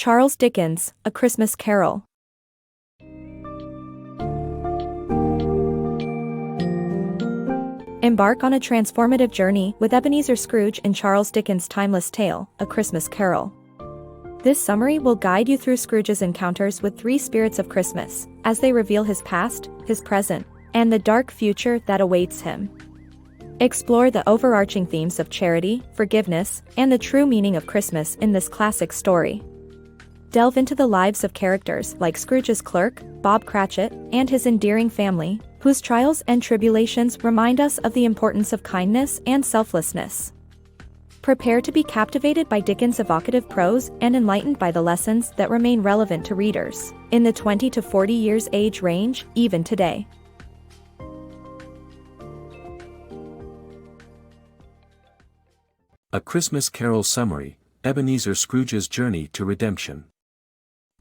Charles Dickens, A Christmas Carol. Embark on a transformative journey with Ebenezer Scrooge in Charles Dickens' timeless tale, A Christmas Carol. This summary will guide you through Scrooge's encounters with three spirits of Christmas, as they reveal his past, his present, and the dark future that awaits him. Explore the overarching themes of charity, forgiveness, and the true meaning of Christmas in this classic story. Delve into the lives of characters like Scrooge's clerk, Bob Cratchit, and his endearing family, whose trials and tribulations remind us of the importance of kindness and selflessness. Prepare to be captivated by Dickens' evocative prose and enlightened by the lessons that remain relevant to readers, in the 20 to 40 years age range, even today. A Christmas Carol Summary, Ebenezer Scrooge's Journey to Redemption.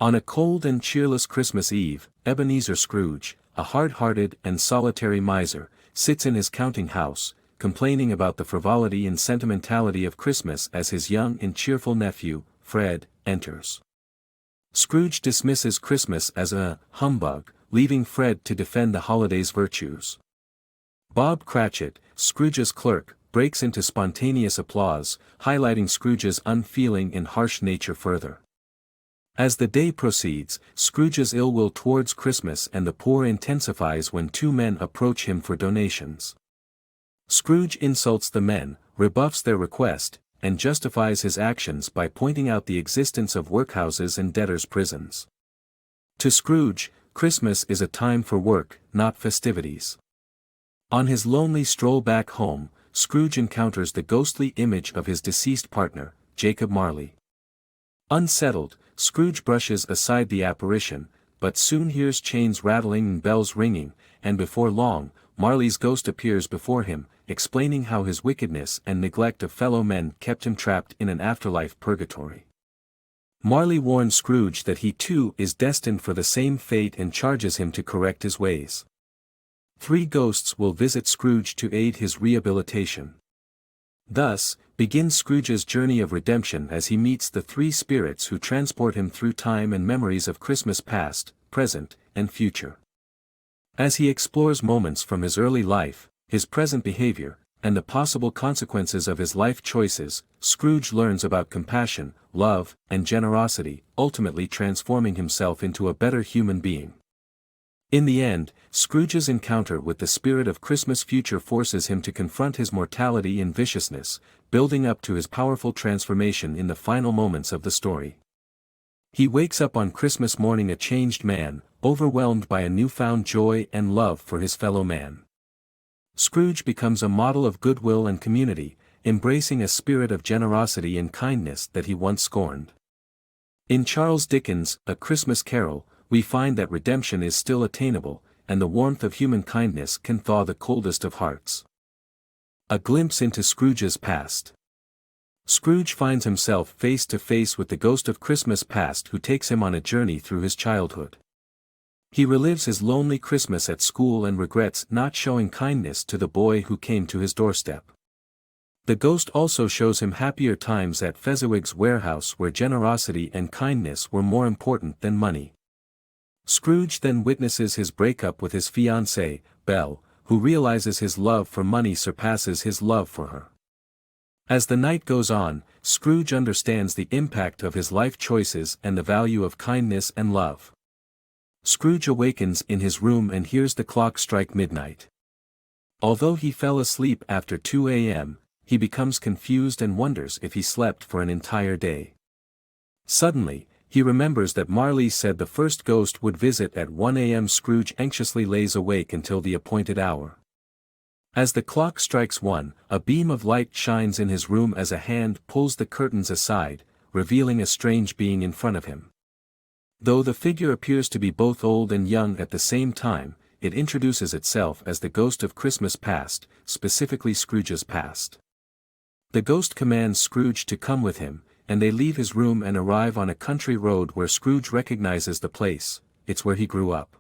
On a cold and cheerless Christmas Eve, Ebenezer Scrooge, a hard-hearted and solitary miser, sits in his counting house, complaining about the frivolity and sentimentality of Christmas as his young and cheerful nephew, Fred, enters. Scrooge dismisses Christmas as a humbug, leaving Fred to defend the holiday's virtues. Bob Cratchit, Scrooge's clerk, breaks into spontaneous applause, highlighting Scrooge's unfeeling and harsh nature further. As the day proceeds, Scrooge's ill will towards Christmas and the poor intensifies when two men approach him for donations. Scrooge insults the men, rebuffs their request, and justifies his actions by pointing out the existence of workhouses and debtors' prisons. To Scrooge, Christmas is a time for work, not festivities. On his lonely stroll back home, Scrooge encounters the ghostly image of his deceased partner, Jacob Marley. Unsettled, Scrooge brushes aside the apparition, but soon hears chains rattling and bells ringing, and before long, Marley's ghost appears before him, explaining how his wickedness and neglect of fellow men kept him trapped in an afterlife purgatory. Marley warns Scrooge that he too is destined for the same fate and charges him to correct his ways. Three ghosts will visit Scrooge to aid his rehabilitation. Thus, begins Scrooge's journey of redemption as he meets the three spirits who transport him through time and memories of Christmas past, present, and future. As he explores moments from his early life, his present behavior, and the possible consequences of his life choices, Scrooge learns about compassion, love, and generosity, ultimately transforming himself into a better human being. In the end, Scrooge's encounter with the spirit of Christmas future forces him to confront his mortality and viciousness, building up to his powerful transformation in the final moments of the story. He wakes up on Christmas morning a changed man, overwhelmed by a newfound joy and love for his fellow man. Scrooge becomes a model of goodwill and community, embracing a spirit of generosity and kindness that he once scorned. In Charles Dickens' A Christmas Carol, we find that redemption is still attainable, and the warmth of human kindness can thaw the coldest of hearts. A glimpse into Scrooge's past. Scrooge finds himself face to face with the ghost of Christmas past who takes him on a journey through his childhood. He relives his lonely Christmas at school and regrets not showing kindness to the boy who came to his doorstep. The ghost also shows him happier times at Fezziwig's warehouse where generosity and kindness were more important than money. Scrooge then witnesses his breakup with his fiancée, Belle, who realizes his love for money surpasses his love for her. As the night goes on, Scrooge understands the impact of his life choices and the value of kindness and love. Scrooge awakens in his room and hears the clock strike midnight. Although he fell asleep after 2 a.m., he becomes confused and wonders if he slept for an entire day. Suddenly, he remembers that Marley said the first ghost would visit at 1 a.m. Scrooge anxiously lays awake until the appointed hour. As the clock strikes 1, a beam of light shines in his room as a hand pulls the curtains aside, revealing a strange being in front of him. Though the figure appears to be both old and young at the same time, it introduces itself as the ghost of Christmas past, specifically Scrooge's past. The ghost commands Scrooge to come with him, and they leave his room and arrive on a country road where Scrooge recognizes the place. It's where he grew up.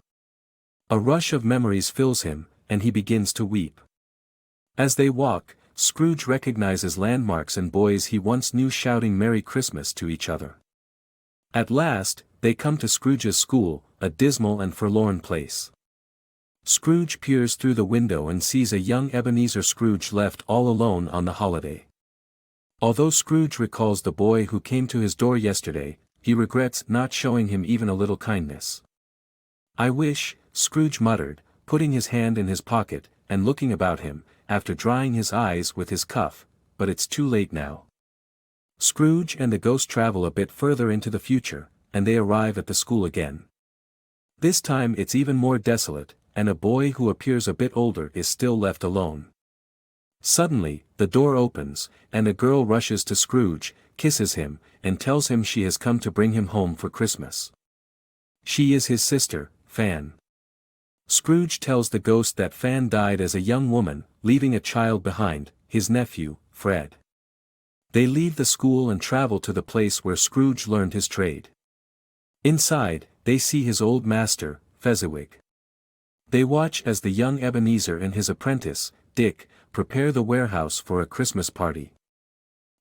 A rush of memories fills him, and he begins to weep. As they walk, Scrooge recognizes landmarks and boys he once knew shouting Merry Christmas to each other. At last, they come to Scrooge's school, a dismal and forlorn place. Scrooge peers through the window and sees a young Ebenezer Scrooge left all alone on the holiday. Although Scrooge recalls the boy who came to his door yesterday, he regrets not showing him even a little kindness. "I wish," Scrooge muttered, putting his hand in his pocket, and looking about him, after drying his eyes with his cuff, "but it's too late now." Scrooge and the ghost travel a bit further into the future, and they arrive at the school again. This time it's even more desolate, and a boy who appears a bit older is still left alone. Suddenly, the door opens, and a girl rushes to Scrooge, kisses him, and tells him she has come to bring him home for Christmas. She is his sister, Fan. Scrooge tells the ghost that Fan died as a young woman, leaving a child behind, his nephew, Fred. They leave the school and travel to the place where Scrooge learned his trade. Inside, they see his old master, Fezziwig. They watch as the young Ebenezer and his apprentice, Dick, prepare the warehouse for a Christmas party.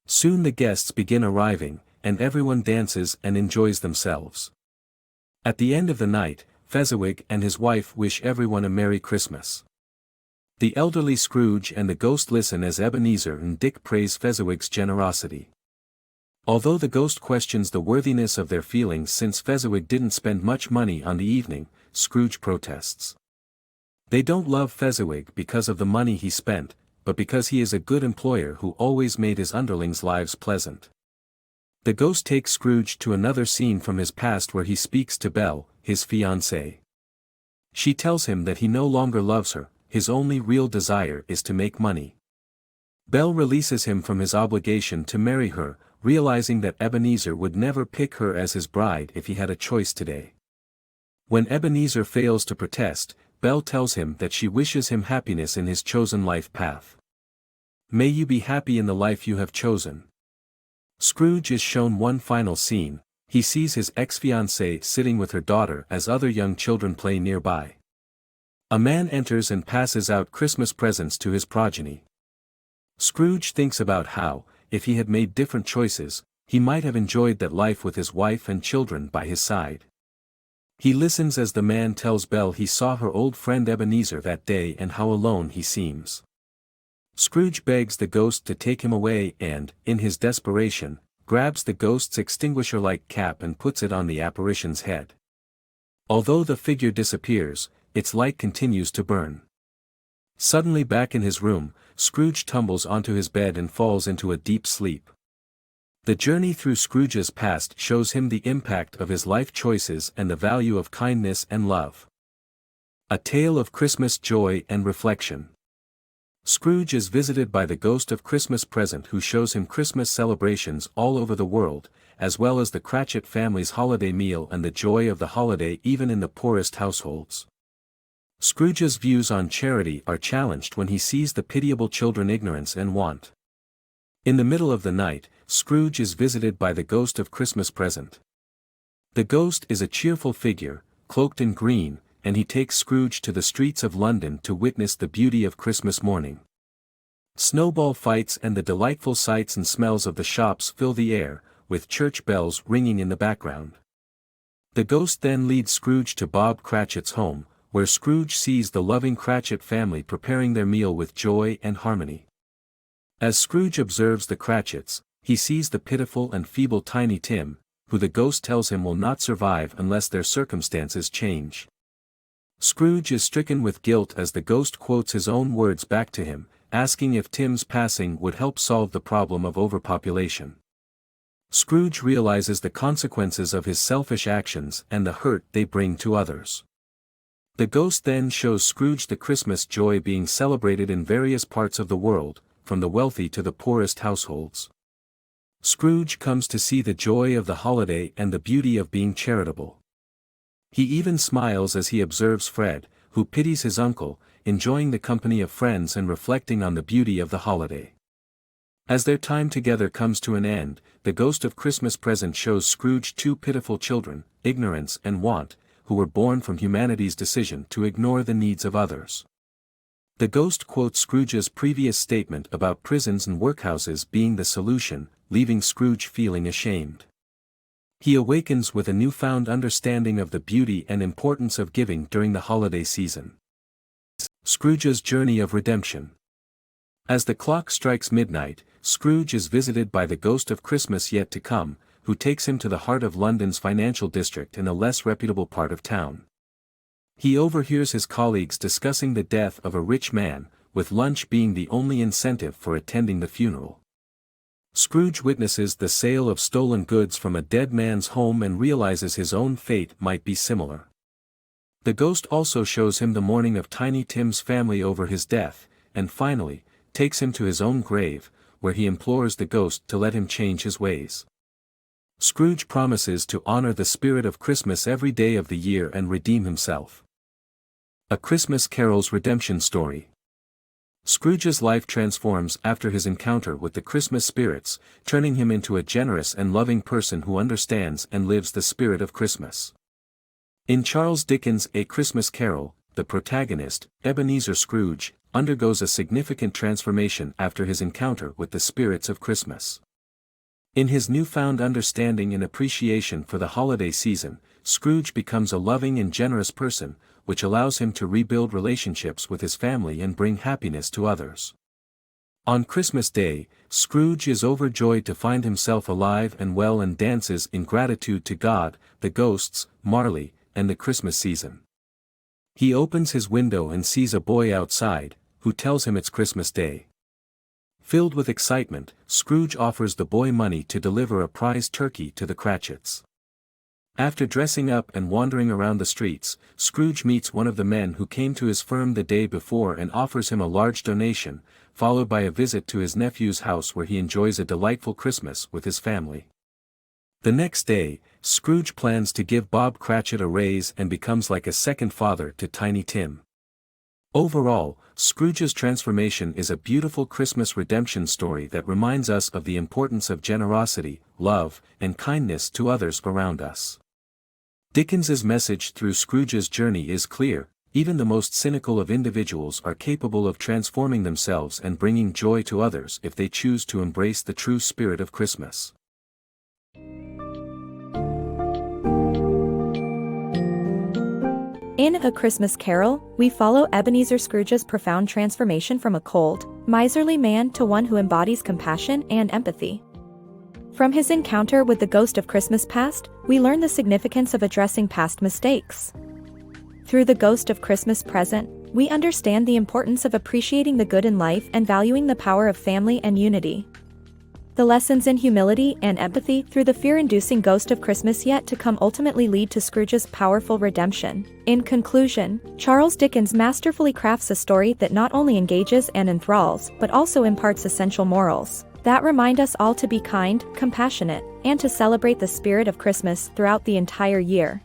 Soon the guests begin arriving, and everyone dances and enjoys themselves. At the end of the night, Fezziwig and his wife wish everyone a Merry Christmas. The elderly Scrooge and the ghost listen as Ebenezer and Dick praise Fezziwig's generosity. Although the ghost questions the worthiness of their feelings since Fezziwig didn't spend much money on the evening, Scrooge protests. They don't love Fezziwig because of the money he spent, but because he is a good employer who always made his underlings' lives pleasant. The ghost takes Scrooge to another scene from his past where he speaks to Belle, his fiancée. She tells him that he no longer loves her, his only real desire is to make money. Belle releases him from his obligation to marry her, realizing that Ebenezer would never pick her as his bride if he had a choice today. When Ebenezer fails to protest, Belle tells him that she wishes him happiness in his chosen life path. "May you be happy in the life you have chosen." Scrooge is shown one final scene. He sees his ex-fiancée sitting with her daughter as other young children play nearby. A man enters and passes out Christmas presents to his progeny. Scrooge thinks about how, if he had made different choices, he might have enjoyed that life with his wife and children by his side. He listens as the man tells Belle he saw her old friend Ebenezer that day and how alone he seems. Scrooge begs the ghost to take him away and, in his desperation, grabs the ghost's extinguisher-like cap and puts it on the apparition's head. Although the figure disappears, its light continues to burn. Suddenly back in his room, Scrooge tumbles onto his bed and falls into a deep sleep. The journey through Scrooge's past shows him the impact of his life choices and the value of kindness and love. A tale of Christmas joy and reflection. Scrooge is visited by the ghost of Christmas Present who shows him Christmas celebrations all over the world, as well as the Cratchit family's holiday meal and the joy of the holiday even in the poorest households. Scrooge's views on charity are challenged when he sees the pitiable children ignorance and want. In the middle of the night, Scrooge is visited by the ghost of Christmas Present. The ghost is a cheerful figure, cloaked in green, and he takes Scrooge to the streets of London to witness the beauty of Christmas morning. Snowball fights and the delightful sights and smells of the shops fill the air, with church bells ringing in the background. The ghost then leads Scrooge to Bob Cratchit's home, where Scrooge sees the loving Cratchit family preparing their meal with joy and harmony. As Scrooge observes the Cratchits, he sees the pitiful and feeble Tiny Tim, who the ghost tells him will not survive unless their circumstances change. Scrooge is stricken with guilt as the ghost quotes his own words back to him, asking if Tim's passing would help solve the problem of overpopulation. Scrooge realizes the consequences of his selfish actions and the hurt they bring to others. The ghost then shows Scrooge the Christmas joy being celebrated in various parts of the world, from the wealthy to the poorest households. Scrooge comes to see the joy of the holiday and the beauty of being charitable. He even smiles as he observes Fred, who pities his uncle, enjoying the company of friends and reflecting on the beauty of the holiday. As their time together comes to an end, the ghost of Christmas Present shows Scrooge two pitiful children, Ignorance and Want, who were born from humanity's decision to ignore the needs of others. The ghost quotes Scrooge's previous statement about prisons and workhouses being the solution, leaving Scrooge feeling ashamed. He awakens with a newfound understanding of the beauty and importance of giving during the holiday season. Scrooge's journey of redemption. As the clock strikes midnight, Scrooge is visited by the ghost of Christmas yet to come, who takes him to the heart of London's financial district in a less reputable part of town. He overhears his colleagues discussing the death of a rich man, with lunch being the only incentive for attending the funeral. Scrooge witnesses the sale of stolen goods from a dead man's home and realizes his own fate might be similar. The ghost also shows him the mourning of Tiny Tim's family over his death, and finally, takes him to his own grave, where he implores the ghost to let him change his ways. Scrooge promises to honor the spirit of Christmas every day of the year and redeem himself. A Christmas Carol's redemption story. Scrooge's life transforms after his encounter with the Christmas spirits, turning him into a generous and loving person who understands and lives the spirit of Christmas. In Charles Dickens' A Christmas Carol, the protagonist, Ebenezer Scrooge, undergoes a significant transformation after his encounter with the spirits of Christmas. In his newfound understanding and appreciation for the holiday season, Scrooge becomes a loving and generous person, which allows him to rebuild relationships with his family and bring happiness to others. On Christmas Day, Scrooge is overjoyed to find himself alive and well and dances in gratitude to God, the ghosts, Marley, and the Christmas season. He opens his window and sees a boy outside, who tells him it's Christmas Day. Filled with excitement, Scrooge offers the boy money to deliver a prize turkey to the Cratchits. After dressing up and wandering around the streets, Scrooge meets one of the men who came to his firm the day before and offers him a large donation, followed by a visit to his nephew's house where he enjoys a delightful Christmas with his family. The next day, Scrooge plans to give Bob Cratchit a raise and becomes like a second father to Tiny Tim. Overall, Scrooge's transformation is a beautiful Christmas redemption story that reminds us of the importance of generosity, love, and kindness to others around us. Dickens's message through Scrooge's journey is clear: even the most cynical of individuals are capable of transforming themselves and bringing joy to others if they choose to embrace the true spirit of Christmas. In A Christmas Carol, we follow Ebenezer Scrooge's profound transformation from a cold, miserly man to one who embodies compassion and empathy. From his encounter with the ghost of Christmas past, we learn the significance of addressing past mistakes. Through the ghost of Christmas present, we understand the importance of appreciating the good in life and valuing the power of family and unity. The lessons in humility and empathy through the fear-inducing ghost of Christmas yet to come ultimately lead to Scrooge's powerful redemption. In conclusion, Charles Dickens masterfully crafts a story that not only engages and enthralls, but also imparts essential morals that remind us all to be kind, compassionate, and to celebrate the spirit of Christmas throughout the entire year.